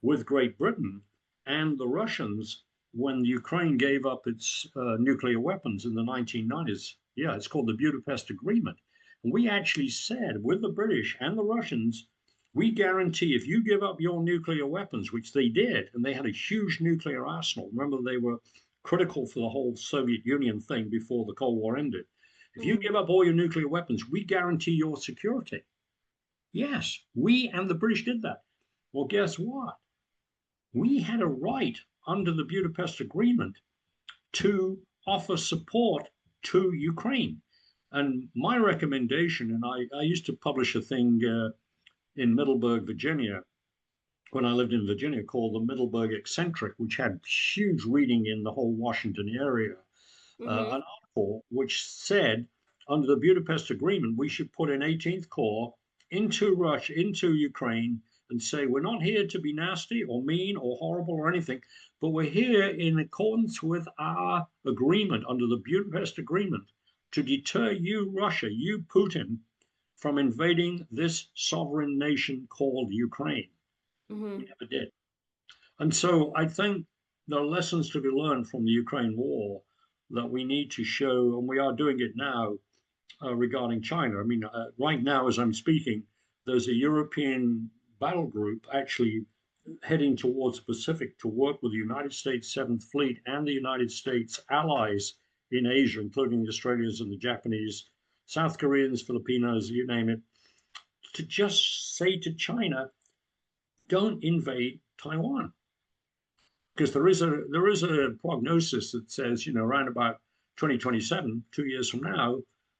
with Great Britain and the Russians when Ukraine gave up its nuclear weapons in the 1990s. Yeah, it's called the Budapest Agreement. And we actually said with the British and the Russians, we guarantee if you give up your nuclear weapons, which they did, and they had a huge nuclear arsenal. Remember, they were critical for the whole Soviet Union thing before the Cold War ended. If you Mm-hmm. give up all your nuclear weapons, we guarantee your security. Yes, we and the British did that. Well, guess what? We had a right under the Budapest Agreement to offer support to Ukraine. And my recommendation, and I used to publish a thing in Middleburg, Virginia, when I lived in Virginia, called the Middleburg Eccentric, which had huge reading in the whole Washington area, Mm-hmm. an article which said under the Budapest Agreement, we should put an 18th Corps into Russia, into Ukraine, and say, we're not here to be nasty or mean or horrible or anything, but we're here in accordance with our agreement under the Budapest Agreement to deter you, Russia, you, Putin, from invading this sovereign nation called Ukraine. We Mm-hmm. never did. And so I think there are lessons to be learned from the Ukraine war that we need to show, and we are doing it now regarding China. I mean, right now, as I'm speaking, there's a European battle group actually heading towards the Pacific to work with the United States Seventh Fleet and the United States allies in Asia, including the Australians and the Japanese, South Koreans, Filipinos, you name it, to just say to China, don't invade Taiwan. Because there is a prognosis that says, around about 2027, 2 years from now,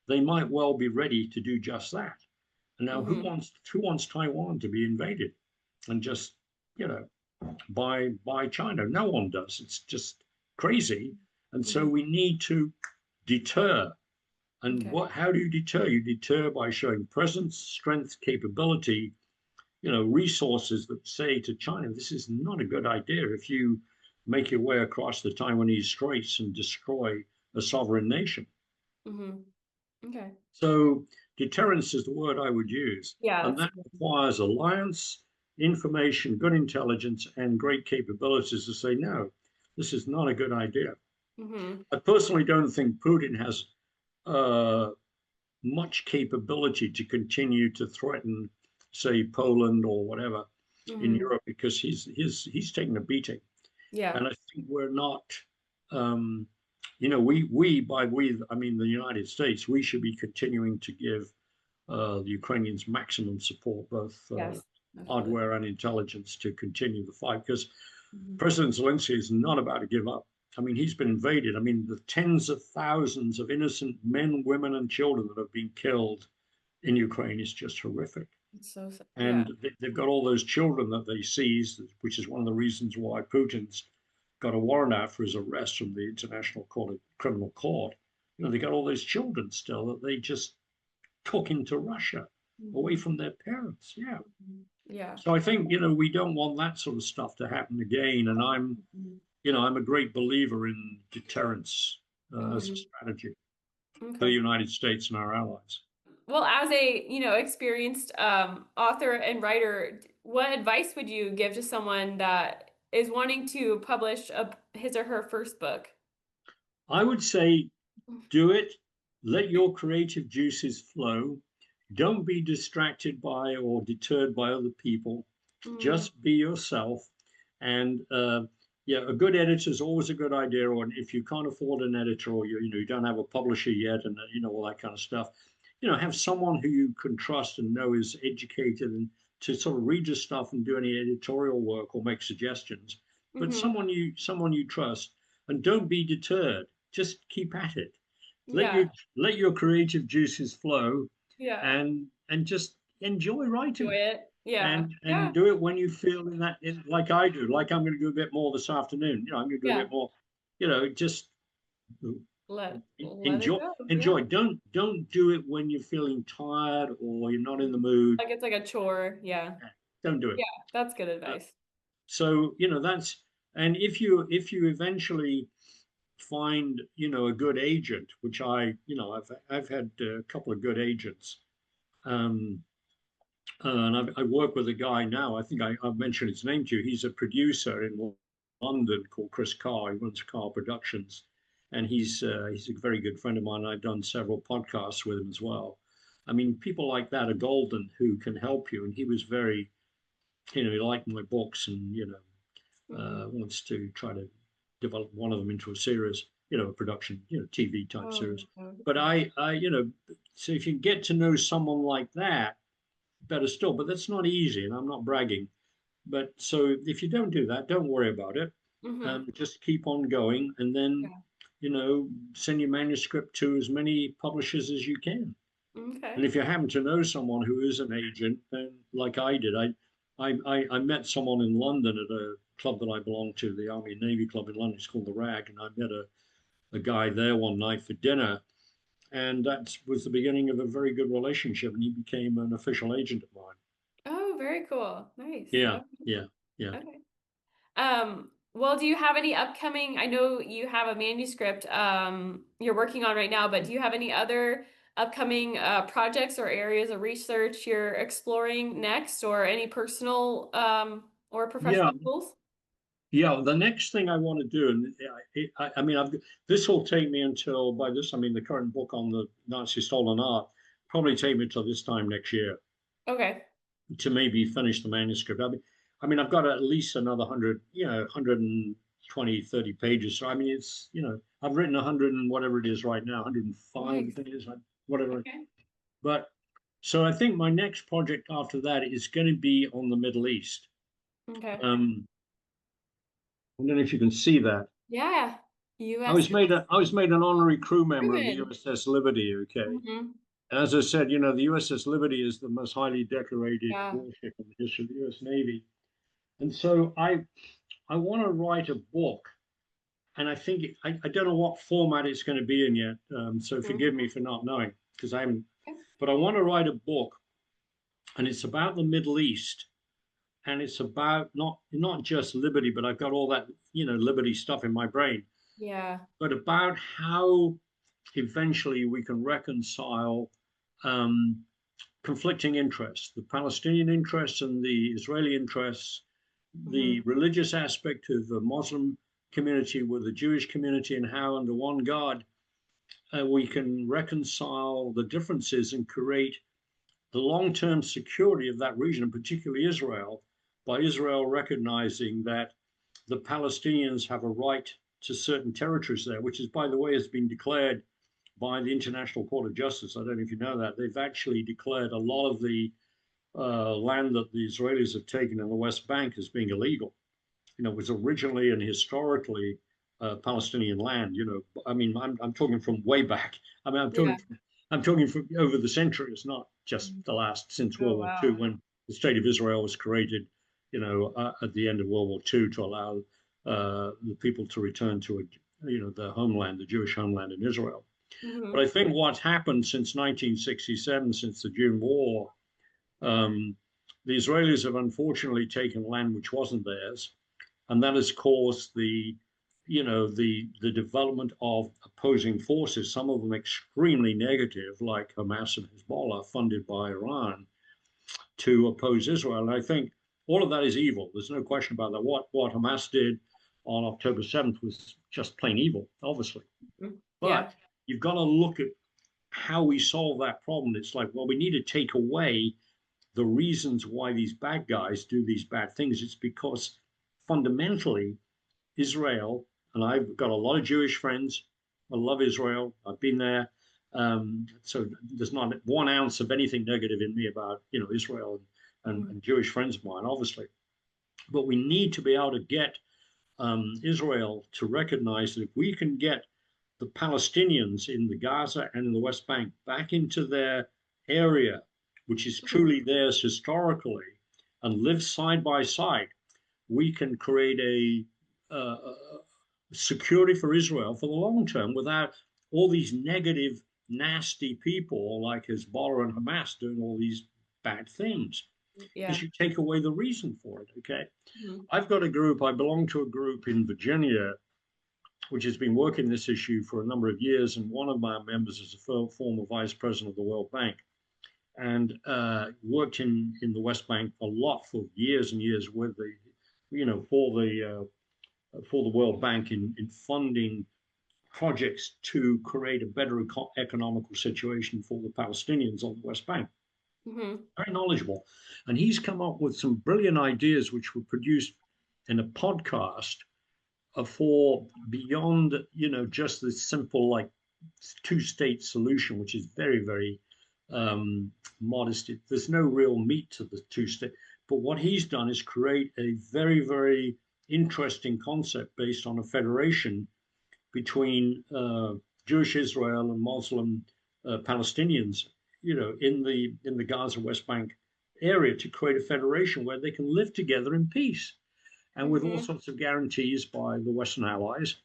they might well be ready to do just that. And now, who Mm-hmm. wants Taiwan to be invaded and just you know by China? No one does. It's just crazy. And so Mm-hmm. we need to deter. And Okay. what? How do you deter? You deter by showing presence, strength, capability, resources that say to China, this is not a good idea if you make your way across the Taiwanese Straits and destroy a sovereign nation. Mm-hmm. Okay. So deterrence is the word I would use. Yeah, And that's that good. requires alliance, information, good intelligence, and great capabilities to say, no, this is not a good idea. Mm-hmm. I personally don't think Putin has uh, much capability to continue to threaten, say, Poland or whatever in Mm-hmm. Europe because he's taken a beating, Yeah. and I think we're not. Um, we I mean the United States, we should be continuing to give the Ukrainians maximum support, both Yes. Absolutely. hardware and intelligence, to continue the fight because Mm-hmm. President Zelensky is not about to give up. I mean, he's been invaded. I mean, the tens of thousands of innocent men, women, and children that have been killed in Ukraine is just horrific. It's so sad. Yeah. And they've got all those children that they seized, which is one of the reasons why Putin's got a warrant out for his arrest from the International Criminal Court. They got all those children still that they just took into Russia away Mm-hmm. from their parents. Yeah. Mm-hmm. Yeah. So I think, we don't want that sort of stuff to happen again. And Mm-hmm. I'm a great believer in deterrence as a Mm-hmm. strategy for the Okay. United States and our allies. Well, as a, experienced author and writer, what advice would you give to someone that is wanting to publish his or her first book? I would say do it, let your creative juices flow. Don't be distracted by or deterred by other people. Mm, Just be yourself. And yeah, a good editor is always a good idea. Or if you can't afford an editor, or you don't have a publisher yet, and all that kind of stuff, have someone who you can trust and know is educated and to sort of read your stuff and do any editorial work or make suggestions, but Hmm. someone you trust, and don't be deterred. Just keep at it. Let Yeah. your let your creative juices flow, Yeah. and just enjoy Enjoy writing, it. Yeah. and Yeah. do it when you feel like I do. Like I'm going to do a bit more this afternoon. I'm going to do a Yeah. bit more. Just Let it enjoy go. enjoy. Yeah. Don't do it when you're feeling tired or you're not in the mood. Like it's like a chore. Yeah. Don't do it. Yeah. That's good Uh, advice. so that's, and if you eventually find a good agent, which I've had a couple of good agents, um, and I work with a guy now. I think I've mentioned his name to you. He's a producer in London called Chris Carr. He runs Carr Productions, and he's a very good friend of mine. I've done several podcasts with him as well. I mean, people like that are golden who can help you. And he was very, he liked my books, and Hmm. wants to try to develop one of them into a series, a production, TV type Oh, series. But okay. so if you get to know someone like that, better still. But that's not easy, and I'm not bragging. But so if you don't do that, don't worry about it. Hmm. Just keep on going, and then Yeah. send your manuscript to as many publishers as you can. And Okay. if you happen to know someone who is an agent, then like I did, I met someone in London at a club that I belong to, the Army and Navy Club in London. It's called the Rag, and I met a guy there one night for dinner, and that was the beginning of a very good relationship, and he became an official agent of mine. Oh, very cool. Nice. Yeah, Okay. yeah, yeah. Okay. Well, do you have any upcoming, I know you have a manuscript you're working on right now, but do you have any other upcoming projects or areas of research you're exploring next or any personal or Yeah, professional goals? yeah. The next thing I want to do, and I mean, this will take me until, by this I mean the current book on the Nazi stolen art, probably take me till this time next year Okay. to maybe finish the manuscript. I mean, I've got at least another 100, 120, 30 pages. So I mean, it's, I've written 100 and whatever it is right now, 105, I Nice. think it is, whatever. Okay. But so I think my next project after that is going to be on the Middle East. Okay. Um, I don't know if you can see that. Yeah. I U.S. was made an honorary crew member of the Crewman. USS Liberty. Okay, Hmm. and as I said, the USS Liberty is the most highly decorated Yeah. warship in the history of the U.S. Navy. And so I want to write a book, and I don't know what format it's going to be in yet. So Mhm. forgive me for not knowing because I haven't. Okay. But I want to write a book, and it's about the Middle East, and it's about not just liberty, but I've got all that liberty stuff in my brain, Yeah. but about how eventually we can reconcile um, conflicting interests, the Palestinian interests and the Israeli interests, the Hmm. religious aspect of the Muslim community with the Jewish community, and how under one God we can reconcile the differences and create the long-term security of that region, and particularly Israel, by Israel recognizing that the Palestinians have a right to certain territories there, which is, by the way, has been declared by the International Court of Justice. I don't know if you know that. They've actually declared a lot of the land that the Israelis have taken in the West Bank as being illegal. Was originally and historically Palestinian land. I mean, I'm talking from way back. I mean, Yeah. I'm talking from over the centuries, not just the last since Oh, World War II, wow. when the state of Israel was created. At the end of World War II to allow the people to return to their homeland, the Jewish homeland in Israel. But I Hmm. think what's happened since 1967, since the June War, um, the Israelis have unfortunately taken land which wasn't theirs, and that has caused the development of opposing forces, some of them extremely negative, like Hamas and Hezbollah, funded by Iran, to oppose Israel. And I think all of that is evil. There's no question about that. What Hamas did on October 7th was just plain evil, obviously. Yeah. But you've got to look at how we solve that problem. It's like, well, we need to take away the reasons why these bad guys do these bad things. It's because fundamentally Israel, and I've got a lot of Jewish friends. I love Israel. I've been there. So there's not 1 ounce of anything negative in me about Israel and Jewish friends of mine, obviously. But we need to be able to get Israel to recognize that if we can get the Palestinians in the Gaza and in the West Bank back into their area, which is truly theirs historically, and live side by side, we can create a security for Israel for the long term without all these negative, nasty people like Hezbollah and Hamas doing all these bad things. Yeah. Because you take away the reason for it. Okay. Mm-hmm. I've got a group, I belong to a group in Virginia, which has been working this issue for a number of years. And one of my members is a former vice president of the World Bank and worked in the West Bank a lot for years and years with the, for the World Bank in funding projects to create a better economical situation for the Palestinians on the West Bank. Mm-hmm. Very knowledgeable. And he's come up with some brilliant ideas which were produced in a podcast for beyond, just the simple like two-state solution, which is very, very modest. There's no real meat to the two-state. But what he's done is create a very, very interesting concept based on a federation between Jewish Israel and Muslim Palestinians, in the Gaza West Bank area to create a federation where they can live together in peace and with all sorts of guarantees by the Western allies,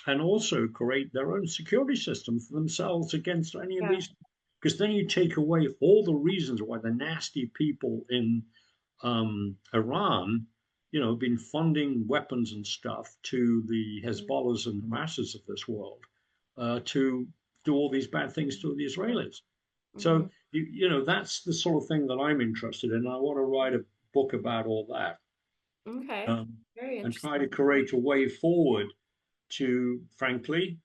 and also create their own security system for themselves against any of these. Because then you take away all the reasons why the nasty people in Iran, have been funding weapons and stuff to the Hezbollahs and Hamases of this world to do all these bad things to the Israelis. So, that's the sort of thing that I'm interested in. I want to write a book about all that. Okay. Very And try to interesting. create a way forward to, frankly,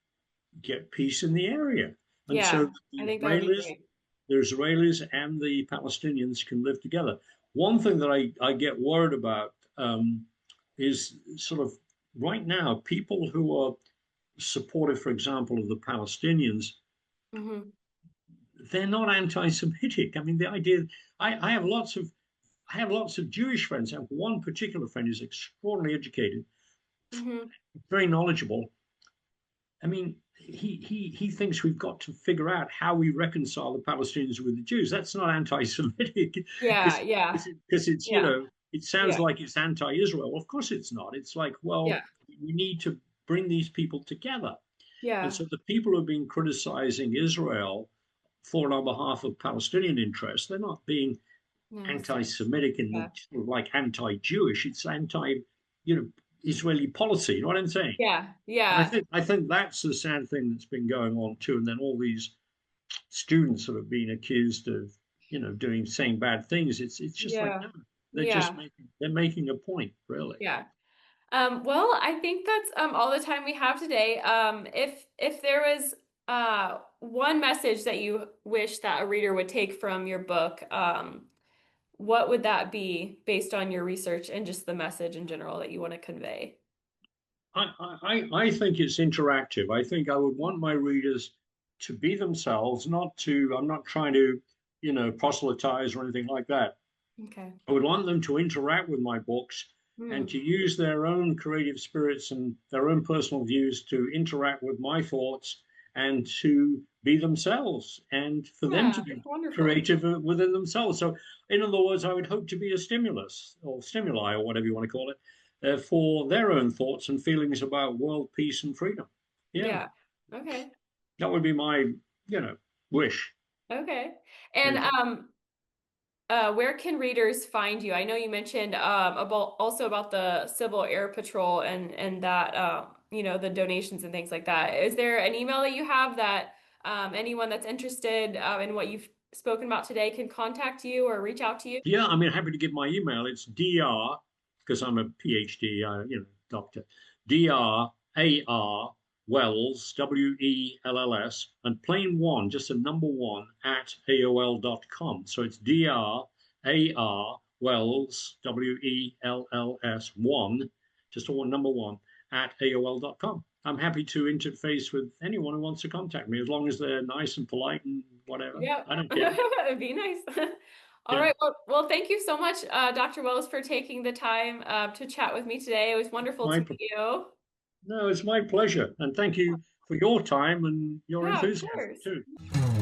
get peace in the area. And Yeah, so I think that would be great. the Israelis and the Palestinians can live together. One thing that I get worried about is sort of right now, people who are supportive, for example, of the Palestinians, Mm-hmm. they're not anti-Semitic. I mean, the idea I have lots of Jewish friends. I have one particular friend who's extraordinarily educated, Mm-hmm. very knowledgeable. I mean, he thinks we've got to figure out how we reconcile the Palestinians with the Jews. That's not anti-Semitic Yeah, because yeah, it's yeah, it sounds yeah, like it's anti-Israel. Of course, it's not. It's like, well, yeah, we need to bring these people together. And yeah. so the people who have been criticizing Israel for on behalf of Palestinian interests, they're not being No, anti-Semitic in the yeah, sort of like anti-Jewish. It's you know, Israeli policy. You know what I'm saying? yeah, And yeah, I think that's the sad thing that's been going on too. And then all these students that have been accused of, saying bad things. It's just like yeah, no, yeah, they're making a point, really. yeah. Well, I think that's all the time we have today. If there was one message that you wish that a reader would take from your book, what would that be based on your research and just the message in general that you want to convey? I think it's interactive. I think I would want my readers to be themselves, I'm not trying to, proselytize or anything like that. Okay. I would want them to interact with my books and Hmm. to use their own creative spirits and their own personal views to interact with my thoughts and to be themselves and for them Yeah, to be that's wonderful. creative within themselves. So, in other words, I would hope to be a stimulus or stimuli or whatever you want to call it for their own thoughts and feelings about world peace and freedom. Yeah, Yeah. Okay. that would be my, wish. Okay. And Okay. where can readers find you? I know you mentioned about also about the Civil Air Patrol and that the donations and things like that. Is there an email that you have that anyone that's interested in what you've spoken about today can contact you or reach out to you? Yeah, I mean, happy to give my email. It's dr, because I'm a PhD, doctor. DRAR Wells, WELLS, and plain one, just a number one at AOL.com. So it's DRAR Wells, WELLS one, just a one, number one at AOL.com. I'm happy to interface with anyone who wants to contact me, as long as they're nice and polite and whatever. Yeah, I don't care. it'd be nice. All Yeah, right. Well, thank you so much, Dr. Wells, for taking the time to chat with me today. It was wonderful to my meet you. no, it's my pleasure, and thank you for your time and your Yeah, of enthusiasm course. too.